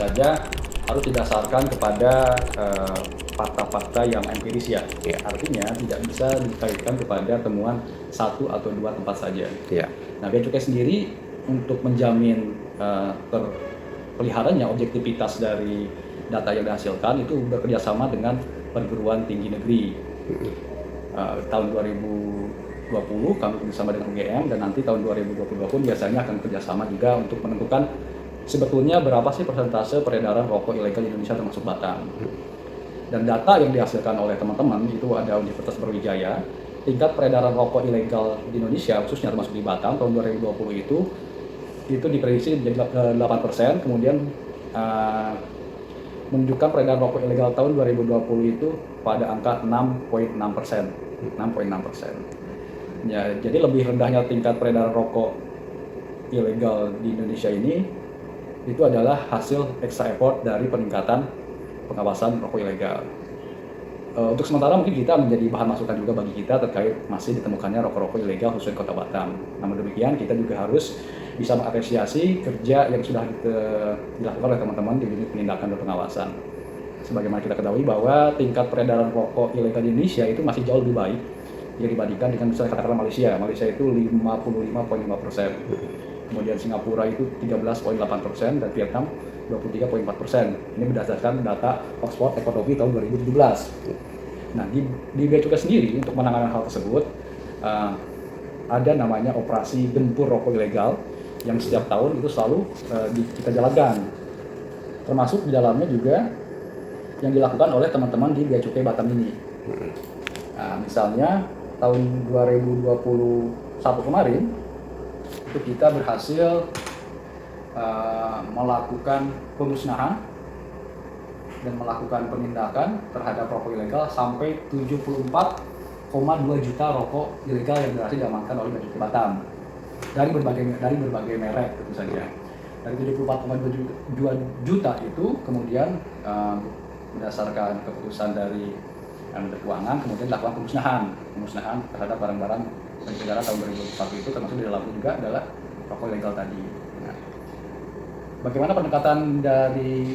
saja harus didasarkan kepada fakta-fakta yang empiris ya. Artinya tidak bisa dikaitkan kepada temuan satu atau dua tempat saja. Nah, Bea Cukai sendiri untuk menjamin terpeliharanya objektivitas dari data yang dihasilkan itu bekerjasama dengan perguruan tinggi negeri. Tahun 2020 kami bersama dengan UGM, dan nanti tahun 2022 pun biasanya akan kerjasama juga untuk menentukan sebetulnya berapa sih persentase peredaran rokok ilegal di Indonesia termasuk Batam. Dan data yang dihasilkan oleh teman-teman itu ada Universitas Brawijaya, tingkat peredaran rokok ilegal di Indonesia khususnya termasuk di Batam tahun 2020 itu diprediksi menjadi 8%, kemudian menunjukkan peredaran rokok ilegal tahun 2020 itu pada angka 6,6%. Ya, jadi lebih rendahnya tingkat peredaran rokok ilegal di Indonesia ini itu adalah hasil extra effort dari peningkatan pengawasan rokok ilegal. Untuk sementara mungkin kita menjadi bahan masukan juga bagi kita terkait masih ditemukannya rokok-rokok ilegal khususnya di Kota Batam. Namun demikian kita juga harus bisa mengapresiasi kerja yang sudah dilakukan oleh teman-teman di unit penindakan dan pengawasan. Sebagaimana kita ketahui bahwa tingkat peredaran rokok ilegal di Indonesia itu masih jauh lebih baik jika dibandingkan dengan misalnya katakanlah Malaysia. Malaysia itu 55,5%. Kemudian Singapura itu 13,8% dan Vietnam 23,4%. Ini berdasarkan data Oxford Economy tahun 2017. Nah, di Bea Cukai sendiri untuk menangani hal tersebut ada namanya operasi gempur rokok ilegal yang setiap tahun itu selalu kita jalankan. Termasuk di dalamnya juga yang dilakukan oleh teman-teman di Bea Cukai Batam ini. Nah, misalnya tahun 2021 kemarin itu kita berhasil melakukan pemusnahan dan melakukan penindakan terhadap rokok ilegal sampai 74,2 juta rokok ilegal yang berhasil diamankan oleh Bea Cukai Batam dari berbagai merek tentu saja. Dari 74,2 juta itu kemudian berdasarkan keputusan dari Menteri Keuangan kemudian dilakukan pemusnahan terhadap barang-barang negara tahun 2021 itu, termasuk di dalamnya juga adalah rokok ilegal tadi. Nah, bagaimana pendekatan dari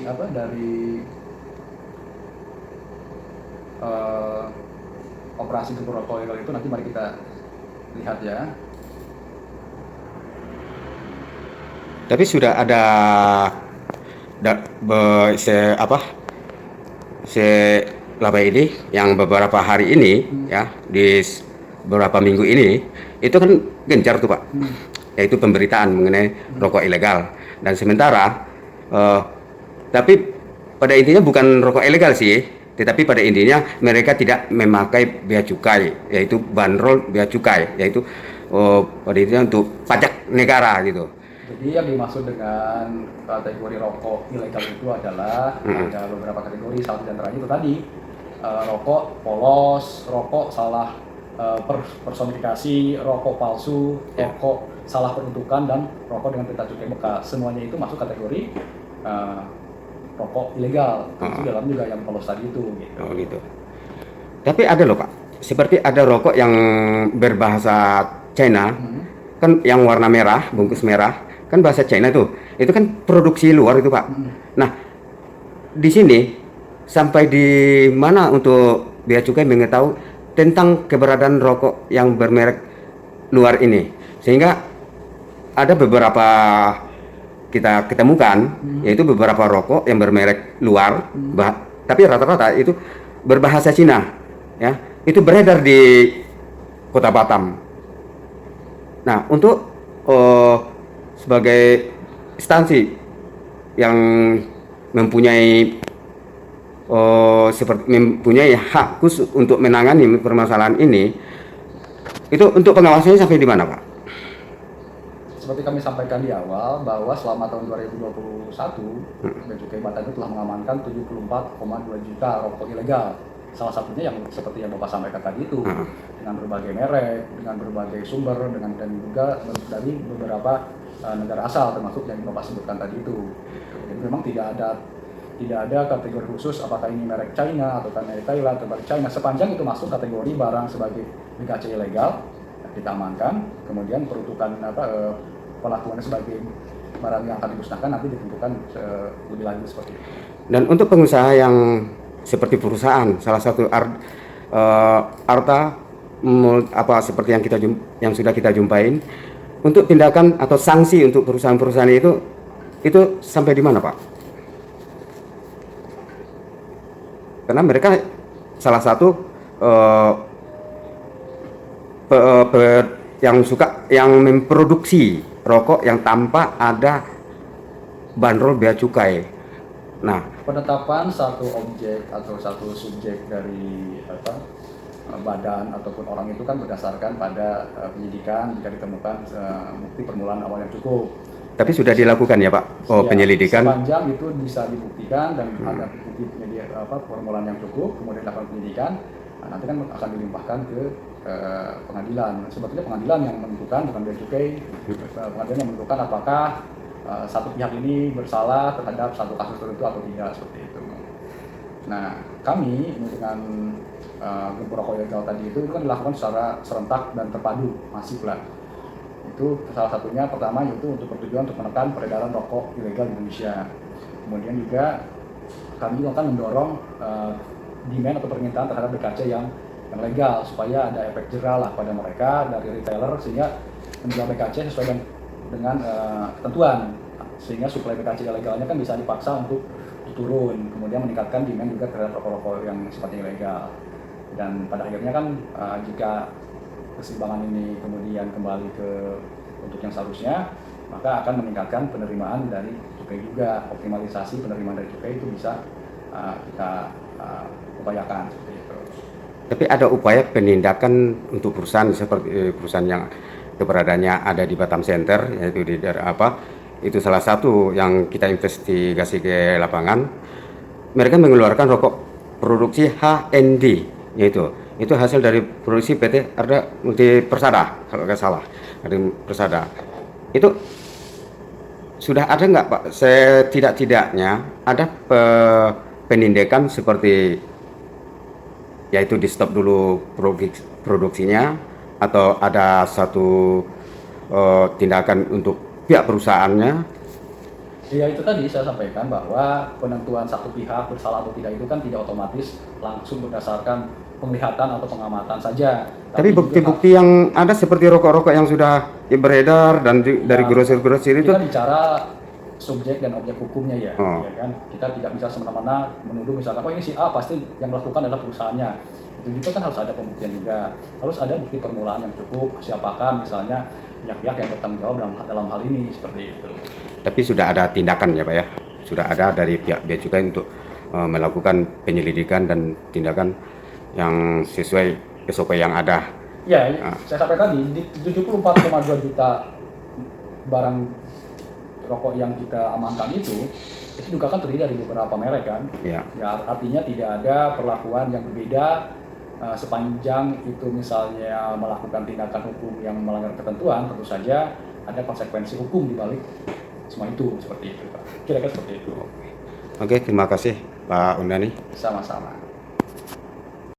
operasi gempur rokok ilegal itu nanti mari kita lihat ya. Tapi sudah ada selama ini yang beberapa hari ini ya, di beberapa minggu ini itu kan gencar tuh Pak, yaitu pemberitaan mengenai rokok ilegal. Dan sementara tapi pada intinya bukan rokok ilegal sih, tetapi pada intinya mereka tidak memakai bea cukai, yaitu bandrol bea cukai, yaitu pada intinya untuk pajak negara gitu. Jadi yang dimaksud dengan kategori rokok ilegal itu adalah ada beberapa kategori, salah satu antaranya itu tadi rokok polos, rokok salah personifikasi, rokok palsu, rokok salah peruntukan, dan rokok dengan pita cukai bekas. Semuanya itu masuk kategori rokok ilegal. Itu dalam juga yang polos tadi itu. Gitu. Oh gitu. Tapi ada loh Pak, seperti ada rokok yang berbahasa China, kan yang warna merah, bungkus merah, kan bahasa China tuh. Itu kan produksi luar itu Pak. Nah, di sini sampai di mana untuk Bea Cukai mengetahui tentang keberadaan rokok yang bermerek luar ini, sehingga ada beberapa kita ketemukan, yaitu beberapa rokok yang bermerek luar, tapi rata-rata itu berbahasa Cina, ya, itu beredar di Kota Batam. Nah, untuk sebagai instansi yang mempunyai mempunyai hak khusus untuk menangani permasalahan ini, itu untuk pengawasannya sampai di mana Pak? Seperti kami sampaikan di awal bahwa selama tahun 2021 Bea Cukai Batam itu telah mengamankan 74,2 juta rokok ilegal. Salah satunya yang seperti yang Bapak sampaikan tadi itu, dengan berbagai merek, dengan berbagai sumber, dan juga dari beberapa negara asal, termasuk yang Bapak sebutkan tadi itu. Jadi memang tidak ada kategori khusus apakah ini merek China atau merek Thailand atau merek China. Sepanjang itu masuk kategori barang sebagai BKC ilegal, kita amankan. Kemudian peruntukan pelakuannya sebagai barang yang akan dimusnahkan nanti ditentukan lebih lanjut seperti itu. Dan untuk pengusaha yang seperti perusahaan, salah satu Arta apa seperti yang sudah kita jumpain, untuk tindakan atau sanksi untuk perusahaan-perusahaan itu sampai di mana, Pak? Karena mereka salah satu yang memproduksi rokok yang tanpa ada bandrol bea cukai. Nah, penetapan satu objek atau satu subjek dari badan ataupun orang itu kan berdasarkan pada penyidikan jika ditemukan bukti permulaan awal yang cukup. Tapi sudah dilakukan ya Pak, Ya, penyelidikan. Sepanjang itu bisa dibuktikan dan ada bukti permulaan yang cukup, kemudian dilakukan penyidikan, nanti kan akan dilimpahkan ke pengadilan. Sebetulnya pengadilan yang menentukan, bukan bea cukai. Pengadilan yang menentukan apakah satu pihak ini bersalah terhadap satu kasus tertentu atau tidak, seperti itu. Nah, kami dengan gempur rokok ilegal tadi itu kan dilakukan secara serentak dan terpadu, masif lah. Itu salah satunya pertama yaitu untuk bertujuan untuk menekan peredaran rokok ilegal di Indonesia. Kemudian juga kami akan mendorong demand atau permintaan terhadap BKC yang legal supaya ada efek jerah lah pada mereka dari retailer sehingga menjual BKC sesuai dengan ketentuan, sehingga suplai BKC ilegalnya kan bisa dipaksa untuk turun, kemudian meningkatkan demand juga terhadap rokok-rokok yang sifatnya ilegal. Dan pada akhirnya kan jika keseimbangan ini kemudian kembali ke bentuk yang seharusnya, maka akan meningkatkan penerimaan dari cukai juga. Optimalisasi penerimaan dari cukai itu bisa kita upayakan seperti itu. Tapi ada upaya penindakan untuk perusahaan seperti perusahaan yang keberadaannya ada di Batam Center, yaitu di daerah itu salah satu yang kita investigasi ke lapangan. Mereka mengeluarkan rokok produksi HND, yaitu hasil dari produksi PT Arda Multi Persada, kalau nggak salah, ada Persada. Itu sudah ada nggak Pak? Setidak-tidaknya ada penindakan seperti yaitu di stop dulu produksinya, atau ada satu tindakan untuk pihak perusahaannya. Ya itu tadi saya sampaikan bahwa penentuan satu pihak bersalah atau tidak itu kan tidak otomatis langsung berdasarkan penglihatan atau pengamatan saja. Tapi bukti-bukti yang ada seperti rokok-rokok yang sudah beredar dan dari grosir-grosir itu. Kita bicara subjek dan objek hukumnya ya kan. Kita tidak bisa semena-mena menuduh misalkan, oh ini si A pasti yang melakukan adalah perusahaannya. Itu juga kan harus ada pembuktian juga. Harus ada bukti permulaan yang cukup, siapakah misalnya pihak-pihak yang bertanggung jawab dalam hal ini, seperti itu. Tapi sudah ada tindakan ya Pak ya? Sudah ada dari pihak bea cukai untuk melakukan penyelidikan dan tindakan yang sesuai SOP yang ada. Ya, saya sampaikan tadi, di 74,2 juta barang rokok yang kita amankan itu juga kan terdiri dari beberapa merek kan. Ya, artinya tidak ada perlakuan yang berbeda sepanjang itu misalnya melakukan tindakan hukum yang melanggar ketentuan, tentu saja ada konsekuensi hukum di balik semua itu, seperti itu Pak. Kira-kira seperti itu. Oke, terima kasih Pak Undani. Sama-sama.